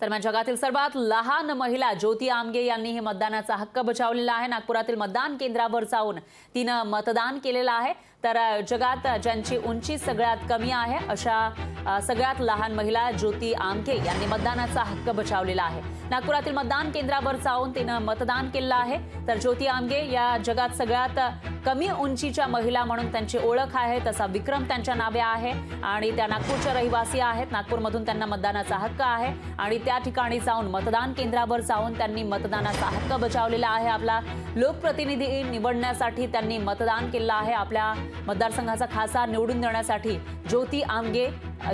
दरम्यान जगातील सर्वात लहान महिला ज्योती आमगे यांनीही मतदानाचा हक्क बजावलेला आहे। नागपुरातील मतदान केंद्रावर जाऊन तिने मतदान केलेलं आहे। तर जगात ज्यांची उंची सगळ्यात कमी आहे अशा सगळ्यात लहान महिला ज्योती आमगे यांनी मतदानाचा हक्क बजावलेला आहे। नागपुरातील मतदान केंद्रावर जाऊन तिने मतदान केलं आहे। तर ज्योती आमगे या जगात सगळ्यात कमी उंचीच्या महिला म्हणून त्यांची ओळख आहे, तसा विक्रम त्यांच्या नावे आहे आणि त्या नागपूरच्या रहिवासी आहेत। नागपूरमधून त्यांना मतदानाचा हक्क आहे आणि त्या ठिकाणी जाऊन मतदान केंद्रावर जाऊन त्यांनी मतदानाचा हक्क बजावलेला आहे। आपला लोकप्रतिनिधी निवडण्यासाठी त्यांनी मतदान केलं आहे। आपल्या मतदारसंघाचा खासदार निवडून देण्यासाठी ज्योती आमगे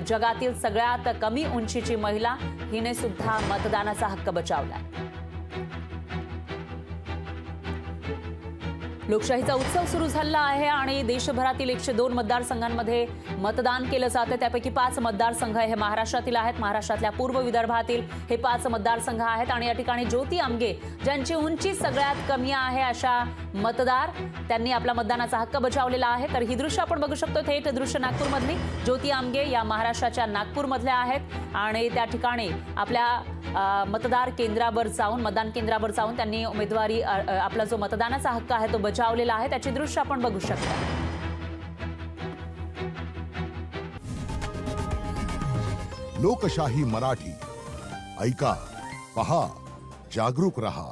जगातील सगळ्यात कमी उंचीची महिला हिने सुद्धा मतदानाचा हक्क बजावला। लोकशाहीचा उत्सव सुरू झाला आहे आणि देशभरातील 102 मतदारसंघांमध्ये मतदान केलं जातं। त्यापैकी 5 मतदारसंघ हे महाराष्ट्रातील आहेत। महाराष्ट्रातल्या पूर्व विदर्भातील हे 5 मतदारसंघ आहेत आणि या ठिकाणी ज्योती आमगे ज्यांची उंची सगळ्यात कमी आहे अशा मतदार त्यांनी आपला मतदानाचा हक्क बजावलेला आहे। तर ही दृश्य आपण बघू शकतो, थेट दृश्य नागपूरमधली। ज्योती आमगे या महाराष्ट्राच्या नागपूरमधल्या आहेत आणि त्या ठिकाणी आपल्या मतदार केंद्रावर जाऊन मतदान केंद्रावर जाऊन त्यांनी उमेदवारी आपला जो मतदानाचा हक्क आहे तो बजावलेला आहे। त्याची दृश्य आपण बघू शकता। लोकशाही मराठी ऐका, पहा, जागरूक रहा।